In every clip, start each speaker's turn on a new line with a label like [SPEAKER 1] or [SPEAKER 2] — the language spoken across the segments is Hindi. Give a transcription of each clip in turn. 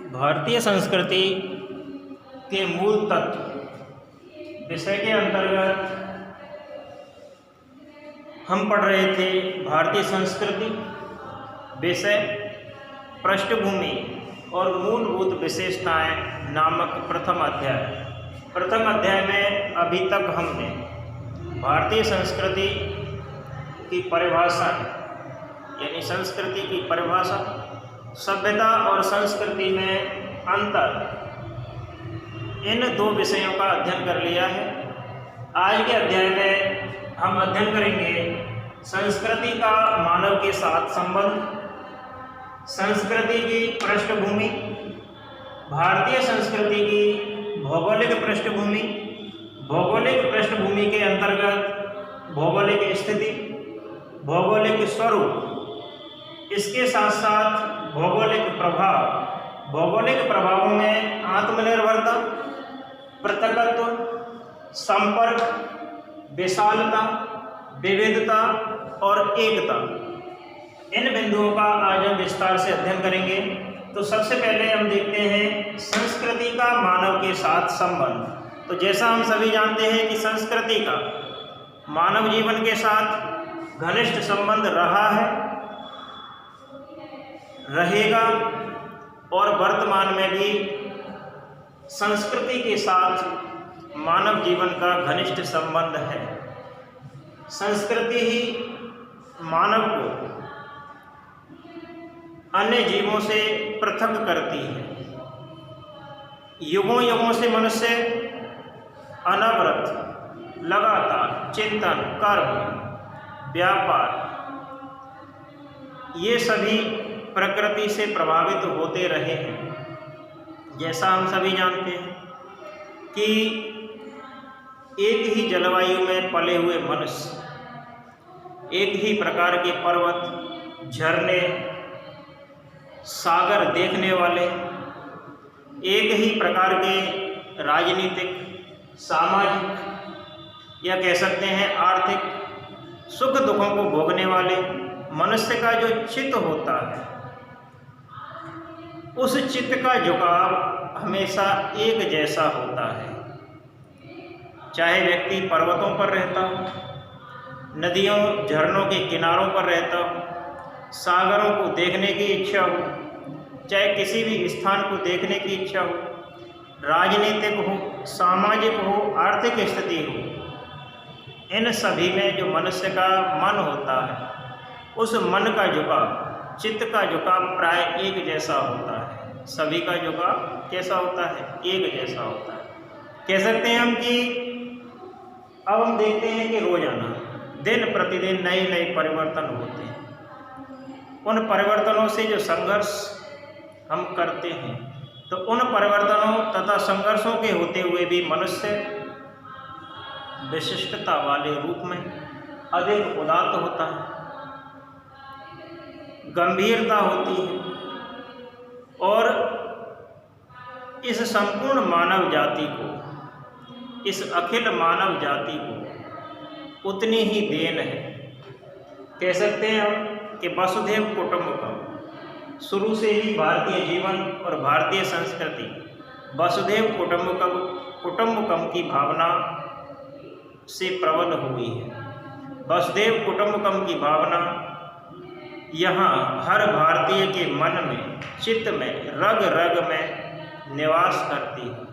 [SPEAKER 1] भारतीय संस्कृति के मूल तत्व विषय के अंतर्गत हम पढ़ रहे थे भारतीय संस्कृति विषय पृष्ठभूमि और मूलभूत विशेषताएं नामक प्रथम अध्याय में अभी तक हमने भारतीय संस्कृति की परिभाषा यानी संस्कृति की परिभाषा, सभ्यता और संस्कृति में अंतर, इन दो विषयों का अध्ययन कर लिया है। आज के अध्याय में हम अध्ययन करेंगे संस्कृति का मानव के साथ संबंध, संस्कृति की पृष्ठभूमि, भारतीय संस्कृति की भौगोलिक पृष्ठभूमि, भौगोलिक पृष्ठभूमि के अंतर्गत भौगोलिक स्थिति, भौगोलिक स्वरूप, इसके साथ साथ भौगोलिक प्रभाव, भौगोलिक प्रभावों में आत्मनिर्भरता, पृथकत्व, संपर्क, विशालता, विविधता और एकता, इन बिंदुओं का आज हम विस्तार से अध्ययन करेंगे। तो सबसे पहले हम देखते हैं संस्कृति का मानव के साथ संबंध। तो जैसा हम सभी जानते हैं कि संस्कृति का मानव जीवन के साथ घनिष्ठ संबंध रहा है, रहेगा और वर्तमान में भी संस्कृति के साथ मानव जीवन का घनिष्ठ संबंध है। संस्कृति ही मानव को अन्य जीवों से पृथक करती है। युगों युगों से मनुष्य अनवरत लगातार चिंतन, कर्म, व्यापार, ये सभी प्रकृति से प्रभावित होते रहे हैं। जैसा हम सभी जानते हैं कि एक ही जलवायु में पले हुए मनुष्य, एक ही प्रकार के पर्वत, झरने, सागर देखने वाले, एक ही प्रकार के राजनीतिक, सामाजिक या कह सकते हैं आर्थिक सुख दुखों को भोगने वाले मनुष्य का जो चित्त होता है, उस चित्त का झुकाव हमेशा एक जैसा होता है। चाहे व्यक्ति पर्वतों पर रहता हो, नदियों झरनों के किनारों पर रहता हो, सागरों को देखने की इच्छा हो, चाहे किसी भी स्थान को देखने की इच्छा हो, राजनीतिक हो, सामाजिक हो, आर्थिक स्थिति हो, इन सभी में जो मनुष्य का मन होता है, उस मन का झुकाव, चित्त का झुकाव प्राय एक जैसा होता है। सभी का झुकाव कैसा होता है? एक जैसा होता है। कह सकते हैं हम कि अब हम देखते हैं कि रोजाना दिन प्रतिदिन नए नए परिवर्तन होते हैं। उन परिवर्तनों से जो संघर्ष हम करते हैं, तो उन परिवर्तनों तथा संघर्षों के होते हुए भी मनुष्य विशिष्टता वाले रूप में अधिक उदात्त होता है, गंभीरता होती है और इस संपूर्ण मानव जाति को, इस अखिल मानव जाति को उतनी ही देन है। कह सकते हैं हम कि वसुधैव कुटुंबकम, शुरू से ही भारतीय जीवन और भारतीय संस्कृति वसुधैव कुटुंबकम की भावना से प्रबल हुई है। वसुधैव कुटुंबकम की भावना यहाँ हर भारतीय के मन में, चित्त में, रग रग में निवास करती है,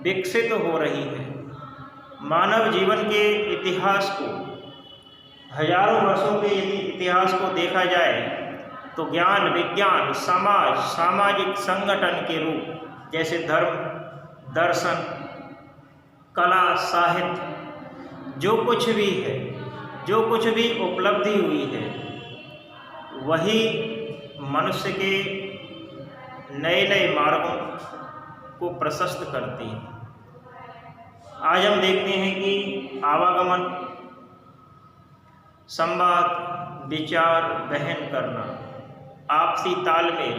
[SPEAKER 1] विकसित हो रही है। मानव जीवन के इतिहास को, हजारों वर्षों के इतिहास को देखा जाए तो ज्ञान, विज्ञान, समाज, सामाजिक संगठन के रूप जैसे धर्म, दर्शन, कला, साहित्य, जो कुछ भी है, जो कुछ भी उपलब्धि हुई है, वही मनुष्य के नए नए मार्गों को प्रशस्त करती है। आज हम देखते हैं कि आवागमन, संवाद, विचार वहन करना, आपसी तालमेल,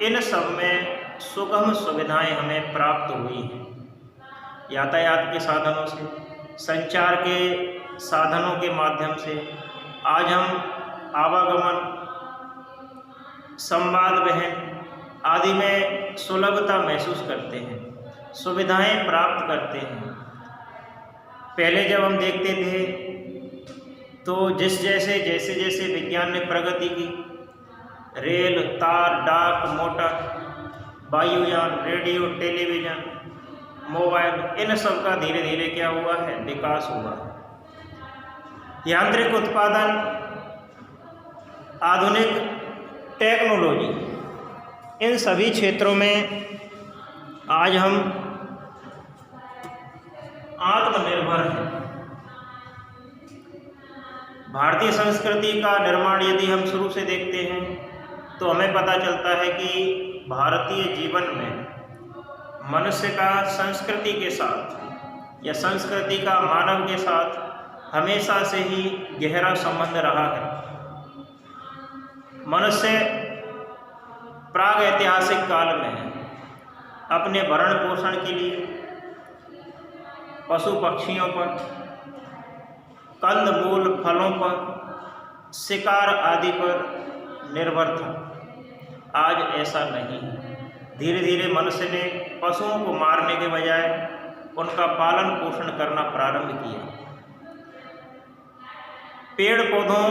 [SPEAKER 1] इन सब में सुगम सुविधाएं हमें प्राप्त हुई हैं। यातायात के साधनों से, संचार के साधनों के माध्यम से आज हम आवागमन, संवाद वहन, आदि में सुलभता महसूस करते हैं, सुविधाएं प्राप्त करते हैं। पहले जब हम देखते थे तो जैसे जैसे विज्ञान ने प्रगति की, रेल, तार, डाक, मोटर, वायुयान, रेडियो, टेलीविज़न, मोबाइल, इन सब का धीरे धीरे क्या हुआ है, विकास हुआ है। यांत्रिक उत्पादन, आधुनिक टेक्नोलॉजी, इन सभी क्षेत्रों में आज हम आत्मनिर्भर हैं। भारतीय संस्कृति का निर्माण यदि हम शुरू से देखते हैं तो हमें पता चलता है कि भारतीय जीवन में मनुष्य का संस्कृति के साथ या संस्कृति का मानव के साथ हमेशा से ही गहरा संबंध रहा है। मनुष्य प्राग ऐतिहासिक काल में अपने भरण पोषण के लिए पशु पक्षियों पर, कंद मूल फलों पर, शिकार आदि पर निर्भर था। आज ऐसा नहीं है। धीरे धीरे मनुष्य ने पशुओं को मारने के बजाय उनका पालन पोषण करना प्रारंभ किया। पेड़ पौधों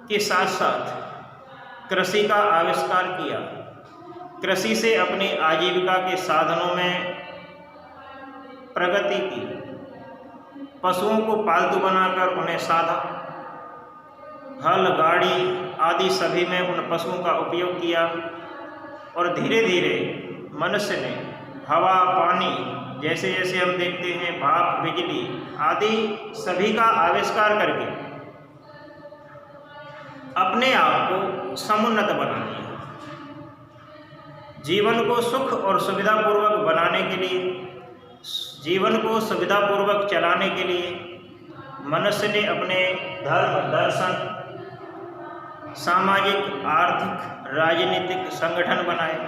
[SPEAKER 1] के साथ साथ कृषि का आविष्कार किया। कृषि से अपनी आजीविका के साधनों में प्रगति की। पशुओं को पालतू बनाकर उन्हें साधा, हल, गाड़ी आदि सभी में उन पशुओं का उपयोग किया और धीरे धीरे मनुष्य ने हवा, पानी, जैसे जैसे हम देखते हैं भाप, बिजली आदि सभी का आविष्कार करके अपने आप को समुन्नत बना लिया। जीवन को सुख और सुविधापूर्वक बनाने के लिए, जीवन को सुविधापूर्वक चलाने के लिए मनुष्य ने अपने धर्म, दर्शन, सामाजिक, आर्थिक, राजनीतिक संगठन बनाए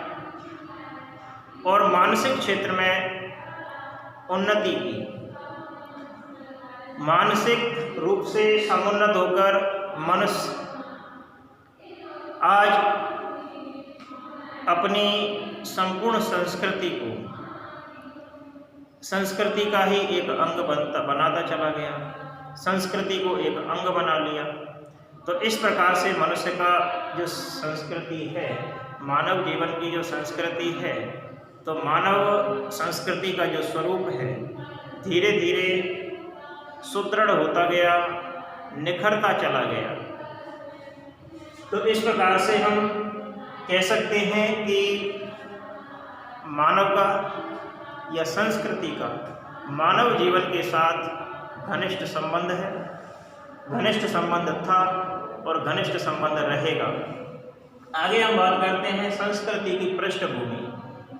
[SPEAKER 1] और मानसिक क्षेत्र में उन्नति की। मानसिक रूप से समुन्नत होकर मनुष्य आज अपनी संपूर्ण संस्कृति को, संस्कृति का ही एक अंग बनाता चला गया, संस्कृति को एक अंग बना लिया। तो इस प्रकार से मनुष्य का जो संस्कृति है, मानव जीवन की जो संस्कृति है, तो मानव संस्कृति का जो स्वरूप है धीरे धीरे सुदृढ़ होता गया, निखरता चला गया। तो इस प्रकार से हम कह सकते हैं कि मानव का या संस्कृति का मानव जीवन के साथ घनिष्ठ संबंध है, घनिष्ठ संबंध था और घनिष्ठ संबंध रहेगा। आगे हम बात करते हैं संस्कृति की पृष्ठभूमि।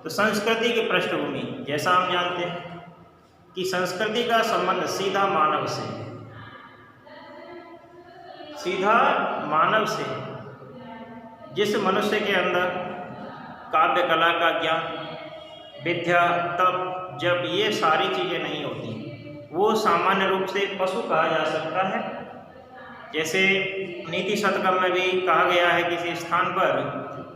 [SPEAKER 1] तो संस्कृति की पृष्ठभूमि, जैसा हम जानते हैं कि संस्कृति का संबंध सीधा मानव से है, सीधा मानव से है। जिस मनुष्य के अंदर काव्य कला का ज्ञान, विद्या, तप, जब ये सारी चीज़ें नहीं होती, वो सामान्य रूप से पशु कहा जा सकता है। जैसे नीति शतकम में भी कहा गया है किसी स्थान पर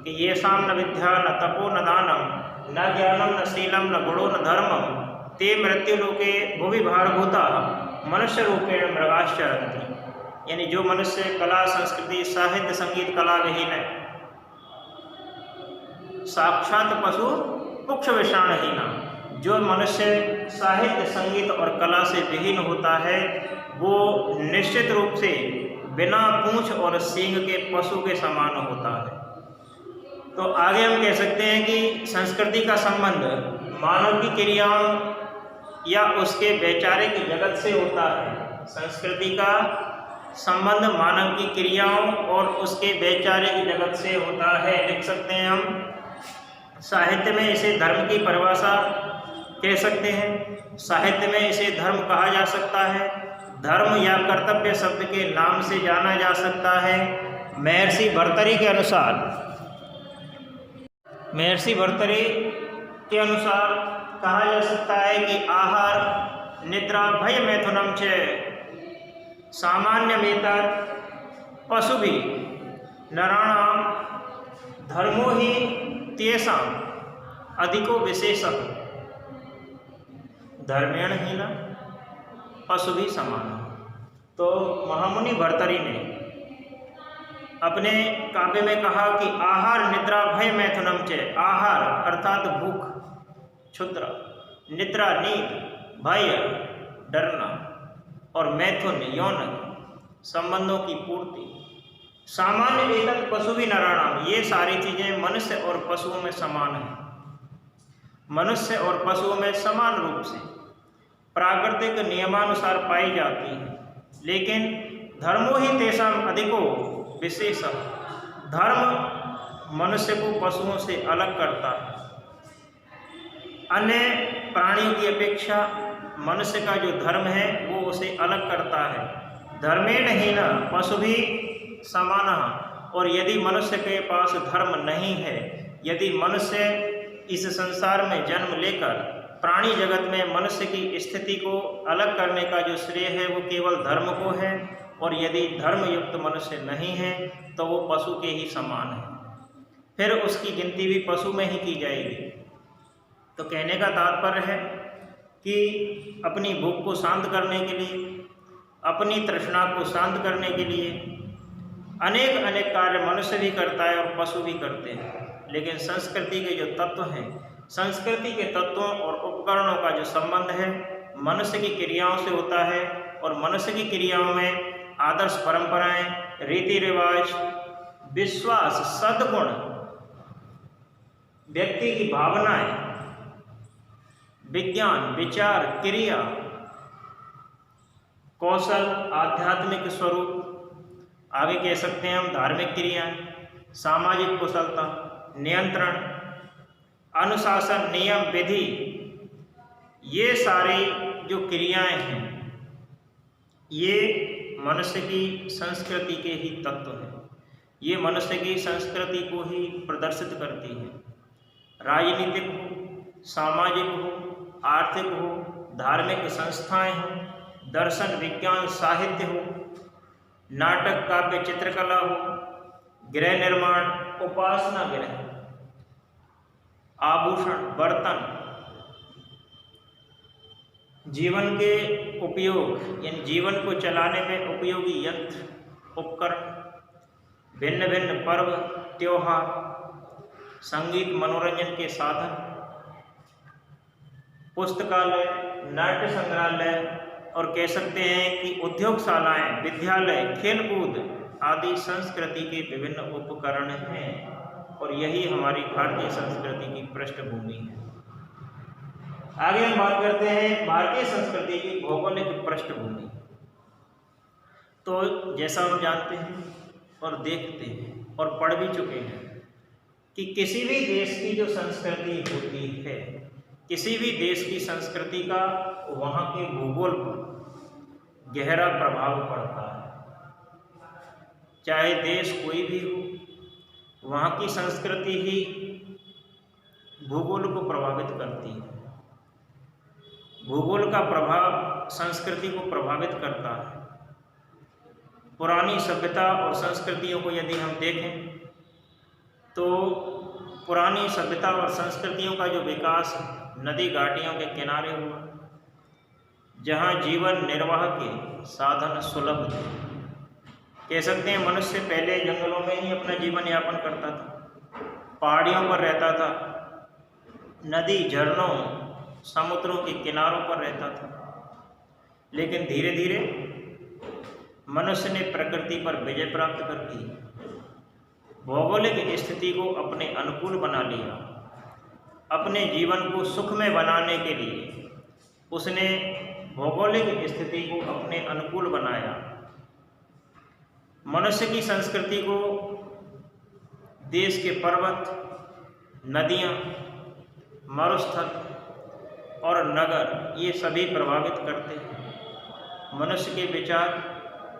[SPEAKER 1] कि ये शाम न विद्या न तपो न दानम न ज्ञानम न शीलम न गुणो न धर्मम ते मृत्यु लोके भुवि भारभूता मनुष्य रूपेण मृगाश्चरन्ति। यानी जो मनुष्य कला, संस्कृति, साहित्य, संगीत, कला विहीन है, साक्षात पशु पुक्ष विषाणहीना। जो मनुष्य साहित्य, संगीत और कला से विहीन होता है वो निश्चित रूप से बिना पूंछ और सींग के पशु के समान होता है। तो आगे हम कह सकते हैं कि संस्कृति का संबंध मानव की क्रियाओं या उसके वैचारिक जगत से होता है। संस्कृति का संबंध मानव की क्रियाओं और उसके वैचारिक जगत से होता है। लिख सकते हैं हम, साहित्य में इसे धर्म की परिभाषा कह सकते हैं। साहित्य में इसे धर्म कहा जा सकता है। धर्म या कर्तव्य शब्द के नाम से जाना जा सकता है। महर्षि भर्तृहरि के अनुसार कहा जा सकता है कि आहार, निद्रा, भय, मैथुनम च सामान्यमेतत् पशुभिः नराणां धर्मो ही तेषां अधिको विशेषः धर्मेण हीना पशुभिः समानः। तो महामुनि भर्तृहरि ने अपने काव्य में कहा कि आहार निद्रा भय मैथुनम च, आहार अर्थात भूख, क्षुद्र, निद्रा नींद, भय डरना, और मैथुन यौन संबंधों की पूर्ति, सामान्य एतत् पशु भी नराणाम, ये सारी चीज़ें मनुष्य और पशुओं में समान हैं, मनुष्य और पशुओं में समान रूप से प्राकृतिक नियमानुसार पाई जाती हैं। लेकिन धर्मो ही तेषाम अधिको विशेष, धर्म मनुष्य को पशुओं से अलग करता है। अन्य प्राणियों की अपेक्षा मनुष्य का जो धर्म है वो उसे अलग करता है। धर्मेण हीना पशु भी समानः, और यदि मनुष्य के पास धर्म नहीं है, यदि मनुष्य इस संसार में जन्म लेकर प्राणी जगत में मनुष्य की स्थिति को अलग करने का जो श्रेय है वो केवल धर्म को है, और यदि धर्मयुक्त मनुष्य नहीं है तो वो पशु के ही समान है, फिर उसकी गिनती भी पशु में ही की जाएगी। तो कहने का तात्पर्य है कि अपनी भूख को शांत करने के लिए, अपनी तृष्णा को शांत करने के लिए अनेक अनेक कार्य मनुष्य भी करता है और पशु भी करते हैं। लेकिन संस्कृति के जो तत्व हैं, संस्कृति के तत्वों और उपकरणों का जो संबंध है मनुष्य की क्रियाओं से होता है, और मनुष्य की क्रियाओं में आदर्श परंपराएं, रीति रिवाज, विश्वास, सद्गुण, व्यक्ति की भावनाएं, विज्ञान, विचार, क्रिया, कौशल, आध्यात्मिक स्वरूप, आगे कह सकते हैं हम धार्मिक क्रियाएं, सामाजिक कुशलता, नियंत्रण, अनुशासन, नियम, विधि, ये सारी जो क्रियाएं हैं ये मनुष्य की संस्कृति के ही तत्व हैं। ये मनुष्य की संस्कृति को ही प्रदर्शित करती हैं। राजनीतिक हो, सामाजिक हो, आर्थिक हो, धार्मिक संस्थाएं हो, दर्शन, विज्ञान, साहित्य हो, नाटक, काव्य, चित्रकला हो, गृह निर्माण, उपासना गृह, आभूषण, बर्तन, जीवन के उपयोग यानी जीवन को चलाने में उपयोगी यंत्र, उपकरण, भिन्न भिन्न पर्व, त्योहार, संगीत, मनोरंजन के साधन, पुस्तकालय, नाट्य संग्रहालय, और कह सकते हैं कि उद्योगशालाएं, विद्यालय, खेलकूद आदि संस्कृति के विभिन्न उपकरण हैं, और यही हमारी भारतीय संस्कृति की पृष्ठभूमि है। आगे हम बात करते हैं भारतीय संस्कृति की भौगोलिक पृष्ठभूमि। तो जैसा हम जानते हैं और देखते हैं और पढ़ भी चुके हैं कि किसी भी देश की जो संस्कृति होती है, किसी भी देश की संस्कृति का वहाँ के भूगोल पर गहरा प्रभाव पड़ता है। चाहे देश कोई भी हो, वहाँ की संस्कृति ही भूगोल को प्रभावित करती है। भूगोल का प्रभाव संस्कृति को प्रभावित करता है। पुरानी सभ्यता और संस्कृतियों को यदि हम देखें तो पुरानी सभ्यता और संस्कृतियों का जो विकास नदी घाटियों के किनारे हुआ, जहाँ जीवन निर्वाह के साधन सुलभ थे। कह सकते हैं मनुष्य पहले जंगलों में ही अपना जीवन यापन करता था, पहाड़ियों पर रहता था, नदी, झरनों, समुद्रों के किनारों पर रहता था। लेकिन धीरे धीरे मनुष्य ने प्रकृति पर विजय प्राप्त करके भौगोलिक स्थिति को अपने अनुकूल बना लिया। अपने जीवन को सुखमय बनाने के लिए उसने भौगोलिक स्थिति को अपने अनुकूल बनाया। मनुष्य की संस्कृति को देश के पर्वत, नदियाँ, मरुस्थल और नगर ये सभी प्रभावित करते हैं। मनुष्य के विचार,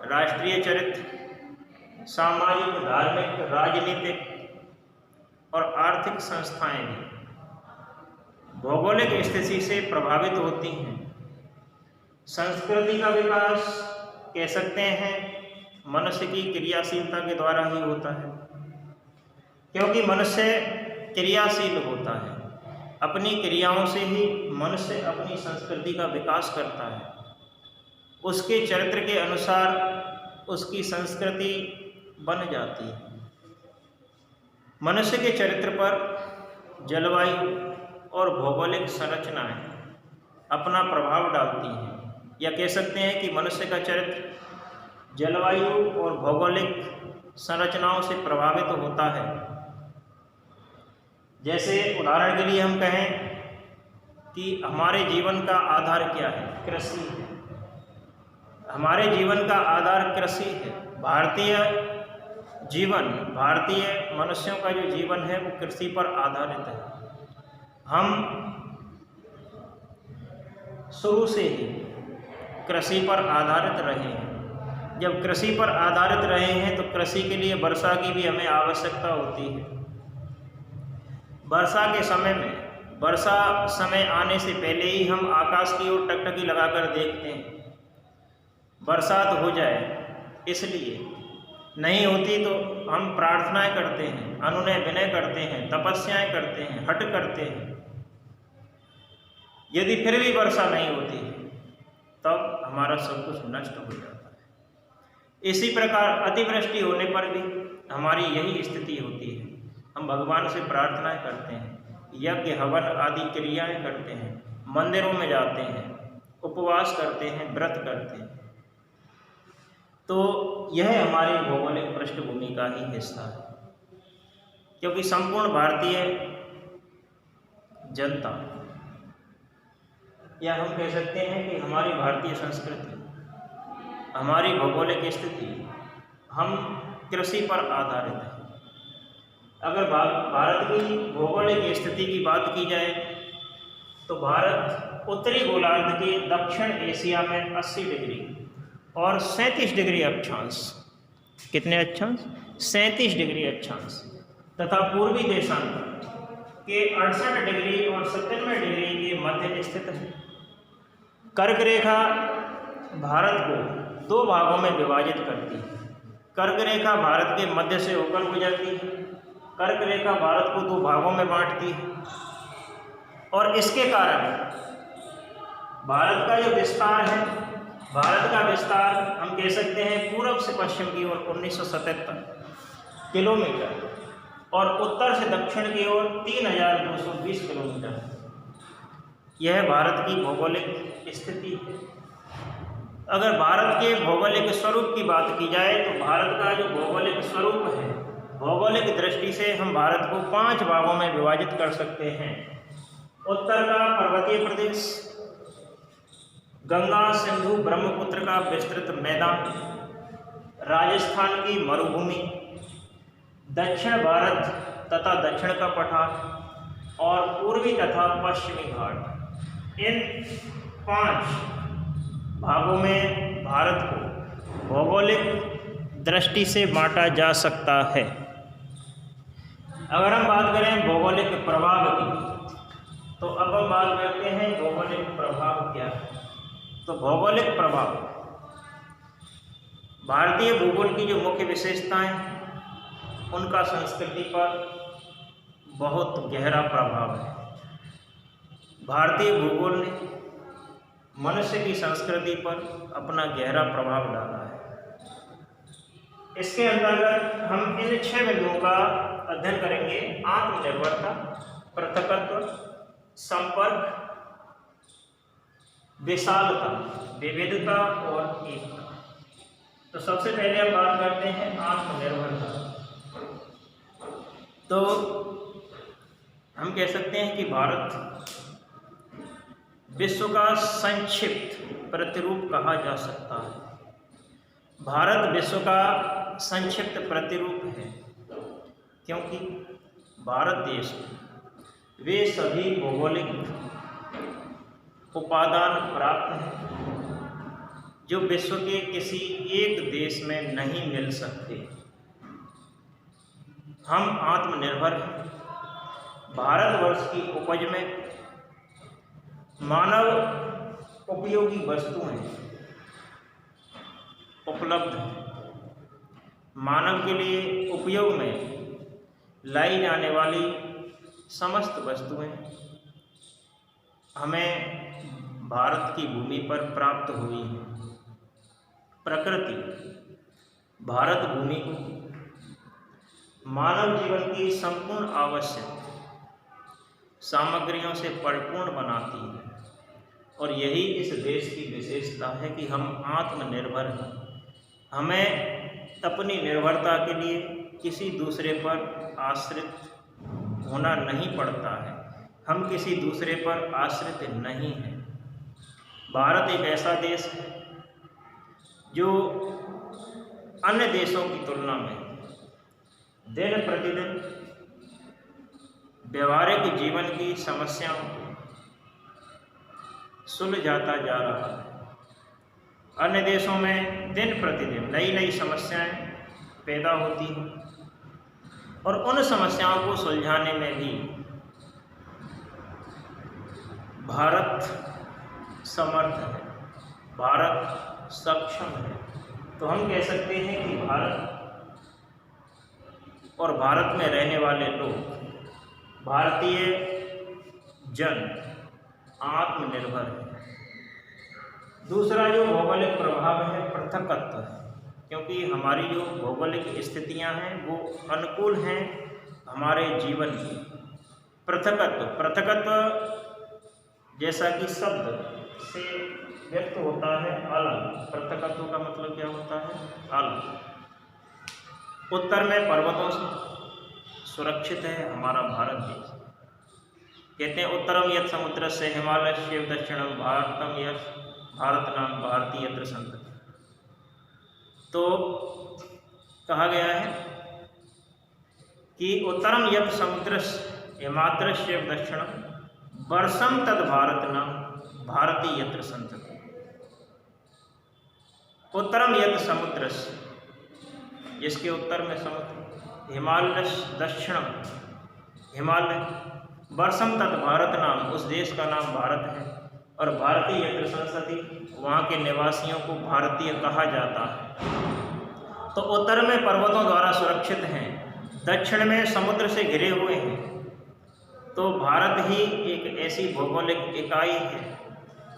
[SPEAKER 1] राष्ट्रीय चरित्र, सामाजिक, धार्मिक, राजनीतिक और आर्थिक संस्थाएं भी भौगोलिक स्थिति से प्रभावित होती हैं। संस्कृति का विकास कह सकते हैं मनुष्य की क्रियाशीलता के द्वारा ही होता है। क्योंकि मनुष्य क्रियाशील होता है। अपनी क्रियाओं से ही मनुष्य अपनी संस्कृति का विकास करता है। उसके चरित्र के अनुसार उसकी संस्कृति बन जाती है। मनुष्य के चरित्र पर जलवायु और भौगोलिक संरचनाएं अपना प्रभाव डालती हैं, या कह सकते हैं कि मनुष्य का चरित्र जलवायु और भौगोलिक संरचनाओं से प्रभावित होता है। जैसे उदाहरण के लिए हम कहें कि हमारे जीवन का आधार क्या है? कृषि है। हमारे जीवन का आधार कृषि है। भारतीय मनुष्यों का जो जीवन है वो कृषि पर आधारित है। हम शुरू से ही कृषि पर आधारित रहे हैं। जब कृषि पर आधारित रहे हैं तो कृषि के लिए वर्षा की भी हमें आवश्यकता होती है। वर्षा समय आने से पहले ही हम आकाश की ओर टकटकी लगाकर देखते हैं, बरसात हो जाए। इसलिए नहीं होती तो हम प्रार्थनाएं करते हैं, अनुनय विनय करते हैं, तपस्याएं करते हैं, हठ करते हैं। यदि फिर भी वर्षा नहीं होती तब हमारा सब कुछ नष्ट हो जाता है। इसी प्रकार अतिवृष्टि होने पर भी हमारी यही स्थिति होती है। हम भगवान से प्रार्थनाएं करते हैं, यज्ञ हवन आदि क्रियाएं करते हैं, मंदिरों में जाते हैं, उपवास करते हैं, व्रत करते हैं। तो यह हमारी भौगोलिक पृष्ठभूमि का ही हिस्सा है, क्योंकि संपूर्ण भारतीय जनता, या हम कह सकते हैं कि हमारी भारतीय संस्कृति, हमारी भौगोलिक स्थिति, हम कृषि पर आधारित है। अगर भारत की भौगोलिक स्थिति की बात की जाए तो भारत उत्तरी गोलार्ध के दक्षिण एशिया में 80 डिग्री और 37 डिग्री अक्षांश, कितने अक्षांश? 37 डिग्री अक्षांश, तथा पूर्वी देशांतर के 68 डिग्री और 97 डिग्री के मध्य में स्थित है। कर्क रेखा भारत को 2 भागों में विभाजित करती है। कर्क रेखा भारत के मध्य से होकर गुजरती है। कर्क रेखा भारत को 2 भागों में बांटती है, और इसके कारण भारत का जो विस्तार है, भारत का विस्तार हम कह सकते हैं पूर्व से पश्चिम की ओर 1977 किलोमीटर और उत्तर से दक्षिण की ओर 3220 किलोमीटर। यह भारत की भौगोलिक स्थिति है। अगर भारत के भौगोलिक स्वरूप की बात की जाए तो भारत का जो भौगोलिक स्वरूप है, भौगोलिक दृष्टि से हम भारत को 5 भागों में विभाजित कर सकते हैं। उत्तर का पर्वतीय प्रदेश, गंगा सिंधु ब्रह्मपुत्र का विस्तृत मैदान, राजस्थान की मरुभूमि, दक्षिण भारत तथा दक्षिण का पठार और पूर्वी तथा पश्चिमी घाट। इन 5 भागों में भारत को भौगोलिक दृष्टि से बांटा जा सकता है। अगर हम बात करें भौगोलिक प्रभाव की, तो अब हम बात करते हैं भौगोलिक प्रभाव क्या है। तो भौगोलिक प्रभाव भारतीय भूगोल की जो मुख्य विशेषताएं हैं उनका संस्कृति पर बहुत गहरा प्रभाव है। भारतीय भूगोल ने मनुष्य की संस्कृति पर अपना गहरा प्रभाव डाला है। इसके अंतर्गत हम इन 6 बिंदुओं का अध्ययन करेंगे: आत्मनिर्भरता, पृथकत्व, संपर्क, विशालता, विविधता और एकता। तो सबसे पहले हम बात करते हैं आत्मनिर्भरता। तो हम कह सकते हैं कि भारत विश्व का संक्षिप्त प्रतिरूप कहा जा सकता है। भारत विश्व का संक्षिप्त प्रतिरूप है, क्योंकि भारत देश में वे सभी भौगोलिक उपादान प्राप्त हैं जो विश्व के किसी एक देश में नहीं मिल सकते। हम आत्मनिर्भर हैं। भारतवर्ष की उपज में मानव उपयोगी वस्तुएं उपलब्ध हैं। मानव के लिए उपयोग में लाई जाने वाली समस्त वस्तुएं हमें भारत की भूमि पर प्राप्त हुई हैं। प्रकृति भारत भूमि को मानव जीवन की संपूर्ण आवश्यक सामग्रियों से परिपूर्ण बनाती है, और यही इस देश की विशेषता है कि हम आत्मनिर्भर हैं। हमें अपनी निर्भरता के लिए किसी दूसरे पर आश्रित होना नहीं पड़ता है, हम किसी दूसरे पर आश्रित नहीं हैं। भारत एक ऐसा देश है जो अन्य देशों की तुलना में दिन प्रतिदिन व्यवहारिक जीवन की समस्याओं को सुलझाता जा रहा है। अन्य देशों में दिन प्रतिदिन नई नई समस्याएं पैदा होती हैं, और उन समस्याओं को सुलझाने में भी भारत समर्थ है, भारत सक्षम है। तो हम कह सकते हैं कि भारत और भारत में रहने वाले लोग, भारतीय जन आत्मनिर्भर है। दूसरा जो भौगोलिक प्रभाव है पृथकत्व है, क्योंकि हमारी जो भौगोलिक स्थितियां हैं वो अनुकूल हैं हमारे जीवन की। पृथकत्व जैसा कि शब्द से व्यक्त होता है अलग, पृथकत्व का मतलब क्या होता है? अलग। उत्तर में पर्वतों से सुरक्षित है हमारा भारत देश। कहते हैं उत्तरम यत् समुद्रस्य हिमालयस्य दक्षिणम भारतम यत् भारत नाम भारतीय यत्र संतति। तो कहा गया है कि उत्तरम यत् समुद्रस्य हिमाद्रस्य दक्षिणम वर्षम तद भारत नाम भारतीय यत्र संतति। उत्तरम यत् समुद्रस्य, जिसके उत्तर में समुद्र, हिमालय दक्षिणम हिमालय, वर्षम तद भारत नाम, उस देश का नाम भारत है, और भारतीय यत्र संसति, वहाँ के निवासियों को भारतीय कहा जाता है। तो उत्तर में पर्वतों द्वारा सुरक्षित हैं, दक्षिण में समुद्र से घिरे हुए हैं। तो भारत ही एक ऐसी भौगोलिक इकाई है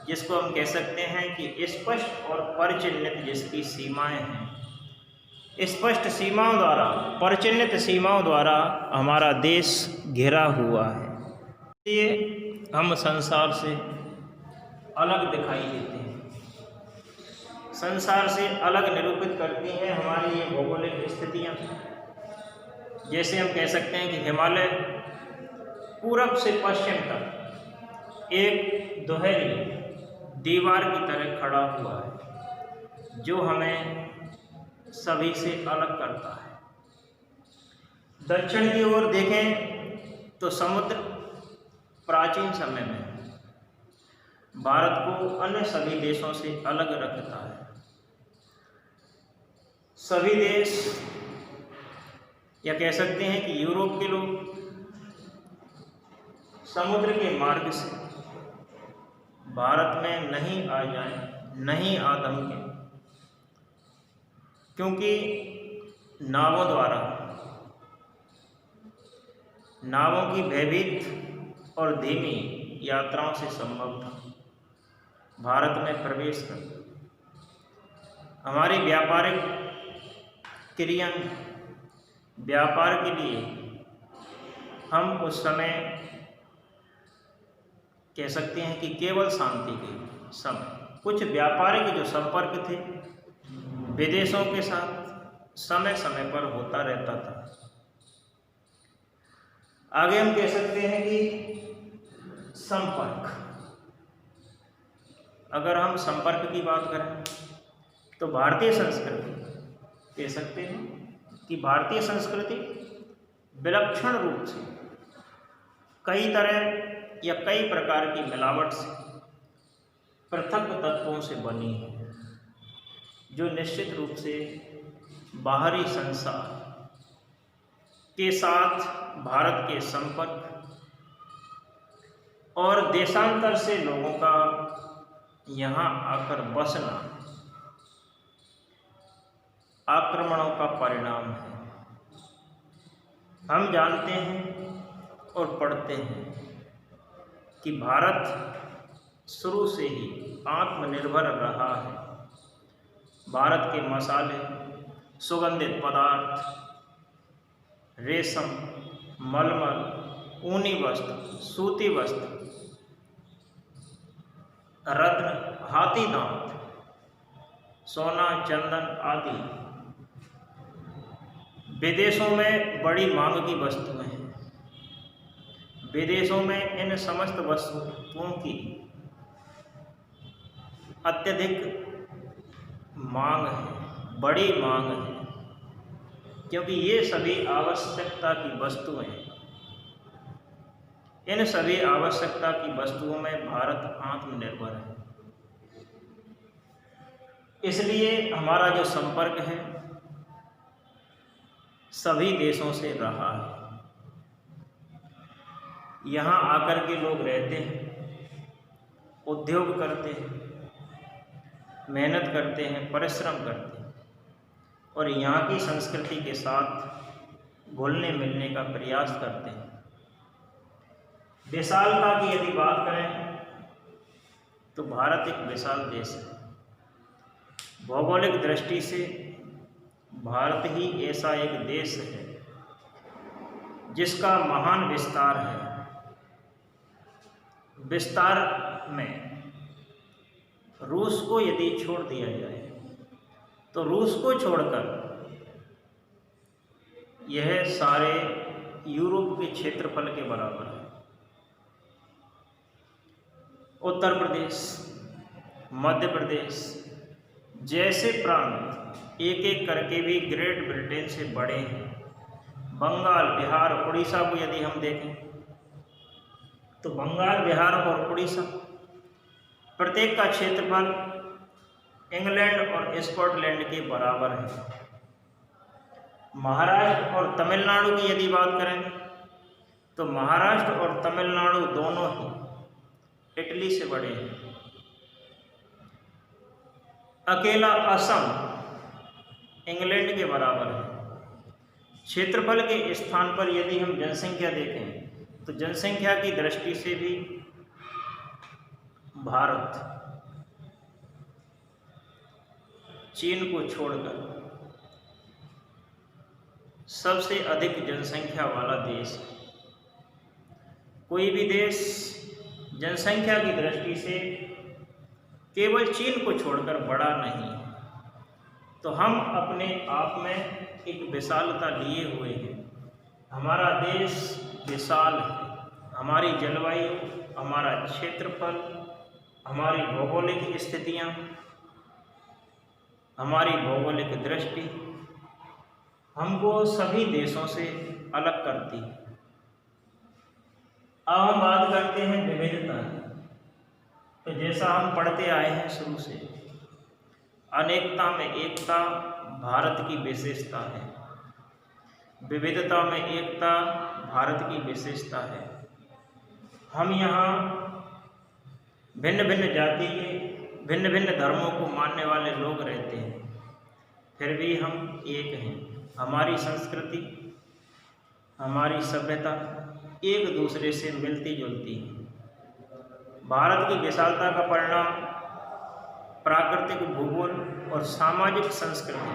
[SPEAKER 1] जिसको हम कह सकते हैं कि स्पष्ट और परिचिह्नित जिसकी सीमाएं हैं, स्पष्ट सीमाओं द्वारा, परिचिह्नित सीमाओं द्वारा हमारा देश घिरा हुआ है। इसलिए हम संसार से अलग दिखाई देते हैं, संसार से अलग निरूपित करती हैं हमारी ये भौगोलिक स्थितियाँ। जैसे हम कह सकते हैं कि हिमालय पूरब से पश्चिम तक एक दोहरी दीवार की तरह खड़ा हुआ है, जो हमें सभी से अलग करता है। दक्षिण की ओर देखें तो समुद्र प्राचीन समय में भारत को अन्य सभी देशों से अलग रखता है। सभी देश, या कह सकते हैं कि यूरोप के लोग समुद्र के मार्ग से भारत में नहीं आ जाएं, नहीं आ धमकें, क्योंकि नावों की भयभीत और धीमी यात्राओं से संभव था भारत में प्रवेश करना। हमारी व्यापारिक क्रिया, व्यापार के लिए हम उस समय कह सकते हैं कि केवल शांति के समय कुछ व्यापारिक जो संपर्क थे विदेशों के साथ समय समय पर होता रहता था। आगे हम कह सकते हैं कि संपर्क, अगर हम संपर्क की बात करें तो भारतीय संस्कृति कह सकते हैं कि भारतीय संस्कृति विलक्षण रूप से कई तरह या कई प्रकार की मिलावट से पृथक तत्वों से बनी है, जो निश्चित रूप से बाहरी संसार के साथ भारत के संपर्क और देशांतर से लोगों का यहाँ आकर बसना आक्रमणों का परिणाम है। हम जानते हैं और पढ़ते हैं कि भारत शुरू से ही आत्मनिर्भर रहा है। भारत के मसाले, सुगंधित पदार्थ, रेशम, मलमल, ऊनी वस्त्र, सूती वस्त्र, रत्न, हाथी दांत, सोना, चंदन आदि विदेशों में बड़ी मांग की वस्तुएं हैं। विदेशों में इन समस्त वस्तुओं की अत्यधिक मांग है, बड़ी मांग है, क्योंकि ये सभी आवश्यकता की वस्तुएं हैं। इन सभी आवश्यकता की वस्तुओं में भारत आत्मनिर्भर है। इसलिए हमारा जो संपर्क है सभी देशों से रहा है। यहाँ आकर के लोग रहते हैं, उद्योग करते हैं, मेहनत करते हैं, परिश्रम करते हैं और यहाँ की संस्कृति के साथ घुलने मिलने का प्रयास करते हैं। विशालता की यदि बात करें तो भारत एक विशाल देश है। भौगोलिक दृष्टि से भारत ही ऐसा एक देश है जिसका महान विस्तार है। विस्तार में रूस को यदि छोड़ दिया जाए तो रूस को छोड़कर यह सारे यूरोप के क्षेत्रफल के बराबर है। उत्तर प्रदेश, मध्य प्रदेश जैसे प्रांत एक एक करके भी ग्रेट ब्रिटेन से बड़े हैं। बंगाल, बिहार, उड़ीसा को यदि हम देखें तो बंगाल, बिहार और उड़ीसा प्रत्येक का क्षेत्रफल इंग्लैंड और स्कॉटलैंड के बराबर है। महाराष्ट्र और तमिलनाडु की यदि बात करें तो महाराष्ट्र और तमिलनाडु दोनों ही इटली से बड़े हैं। अकेला असम इंग्लैंड के बराबर है। क्षेत्रफल के स्थान पर यदि हम जनसंख्या देखें तो जनसंख्या की दृष्टि से भी भारत चीन को छोड़कर सबसे अधिक जनसंख्या वाला देश है। कोई भी देश जनसंख्या की दृष्टि से केवल चीन को छोड़कर बड़ा नहीं है। तो हम अपने आप में एक विशालता लिए हुए हैं। हमारा देश विशाल है। हमारी जलवायु, हमारा क्षेत्रफल, हमारी भौगोलिक स्थितियाँ, हमारी भौगोलिक दृष्टि हमको सभी देशों से अलग करती है। अब हम बात करते हैं विविधता। तो जैसा हम पढ़ते आए हैं शुरू से, अनेकता में एकता भारत की विशेषता है। विविधता में एकता भारत की विशेषता है। हम यहाँ भिन्न भिन्न जाति के, भिन्न भिन्न धर्मों को मानने वाले लोग रहते हैं, फिर भी हम एक हैं। हमारी संस्कृति, हमारी सभ्यता एक दूसरे से मिलती जुलती है। भारत की विशालता का परिणाम प्राकृतिक, भूगोल और सामाजिक संस्कृति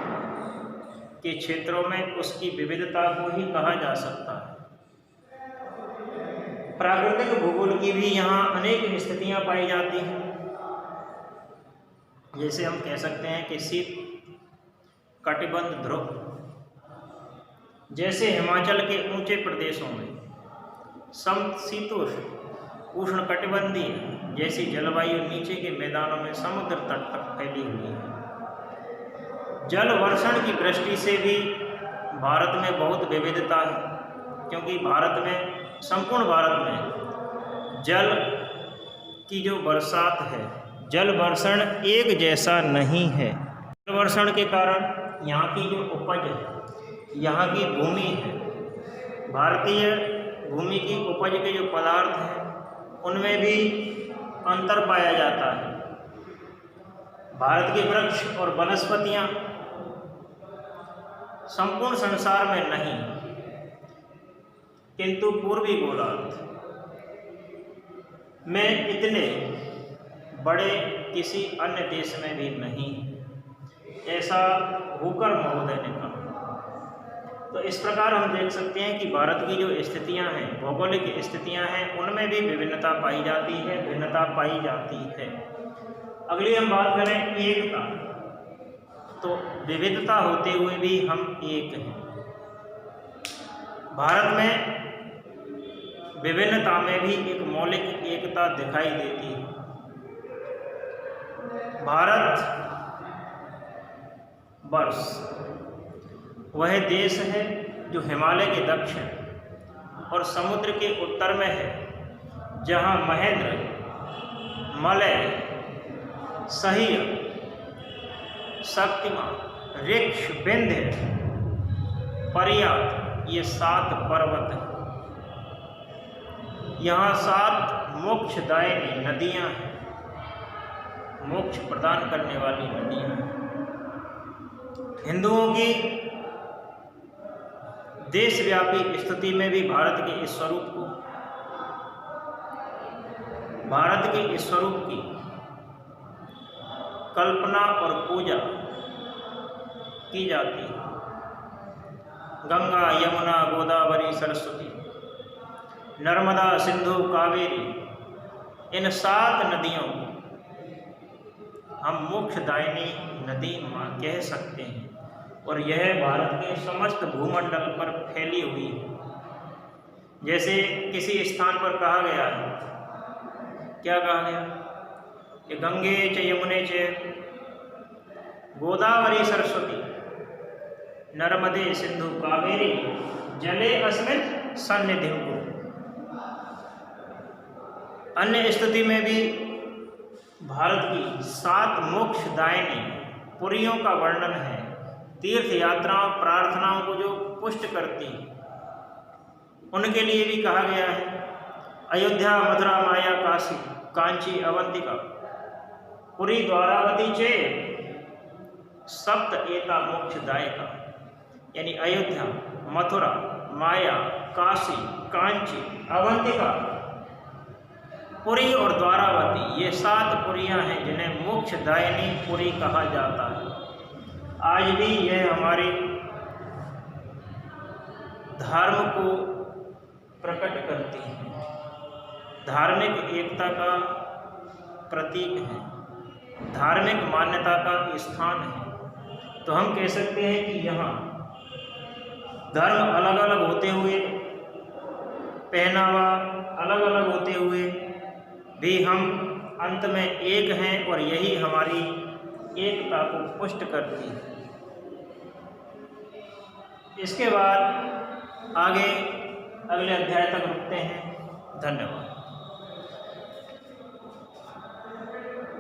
[SPEAKER 1] के क्षेत्रों में उसकी विविधता को ही कहा जा सकता है। प्राकृतिक भूगोल की भी यहाँ अनेक स्थितियाँ पाई जाती हैं। जैसे हम कह सकते हैं कि शीत कटिबंध ध्रुव, जैसे हिमाचल के ऊंचे प्रदेशों में समशीतोष्ण उष्ण कटिबंधीय जैसी जलवायु नीचे के मैदानों में समुद्र तट तक फैली हुई है। जल वर्षण की दृष्टि से भी भारत में बहुत विविधता है, क्योंकि भारत में, संपूर्ण भारत में जल की जो बरसात है, जल वर्षण एक जैसा नहीं है। जल वर्षण के कारण यहाँ की जो उपज है, यहाँ की भूमि है, भारतीय भूमि की उपज के जो पदार्थ हैं उनमें भी अंतर पाया जाता है। भारत के वृक्ष और वनस्पतियाँ संपूर्ण संसार में नहीं, किंतु पूर्वी गोलार्ध में इतने बड़े किसी अन्य देश में भी नहीं, ऐसा हुकर महोदय ने कहा। तो इस प्रकार हम देख सकते हैं कि भारत की जो स्थितियां हैं, भौगोलिक स्थितियां हैं, उनमें भी विभिन्नता पाई जाती है, भिन्नता पाई जाती है। अगली हम बात करें एकता, तो विविधता होते हुए भी हम एक हैं। भारत में विभिन्नता में भी एक मौलिक एकता दिखाई देती है। भारत वर्ष वह देश है जो हिमालय के दक्षिण और समुद्र के उत्तर में है, जहाँ महेंद्र, मलय, सह्य, शक्तिमान, ऋक्ष, विंध्य, पर्यात, ये 7 पर्वत हैं। यहाँ 7 मोक्षदायिनी नदियाँ हैं, मोक्ष प्रदान करने वाली नदियाँ हैं। हिंदुओं की देशव्यापी स्थिति में भी भारत के इस स्वरूप की कल्पना और पूजा की जाती है। गंगा, यमुना, गोदावरी, सरस्वती, नर्मदा, सिंधु, कावेरी, इन 7 नदियों को हम मोक्षदायिनी नदी कह सकते हैं, और यह भारत के समस्त भूमंडल पर फैली हुई है। जैसे किसी स्थान पर कहा गया है, क्या कहा गया कि गंगे च यमुने च गोदावरी सरस्वती नर्मदे सिंधु कावेरी जले अस्मिन् सन्निधिं कुरु। अन्य स्थिति में भी भारत की 7 मोक्षदायिनी पुरियों का वर्णन है, तीर्थ यात्राओं, प्रार्थनाओं को जो पुष्ट करती हैं, उनके लिए भी कहा गया है। अयोध्या, मथुरा, माया, काशी, कांची, अवंतिका, पुरी, द्वारावती चे सप्त एता मोक्षदायिका, यानी अयोध्या, मथुरा, माया, काशी, कांची, अवंतिका, पुरी और द्वारावती, ये 7 पुरियां हैं जिन्हें मोक्षदायिनी पुरी कहा जाता है। आज भी यह हमारे धर्म को प्रकट करती है, धार्मिक एकता का प्रतीक है, धार्मिक मान्यता का स्थान है। तो हम कह सकते हैं कि यहाँ धर्म अलग अलग होते हुए, पहनावा अलग अलग होते हुए भी हम अंत में एक हैं, और यही हमारी एकता को पुष्ट करती है। इसके बाद आगे अगले अध्याय तक रुकते हैं। धन्यवाद।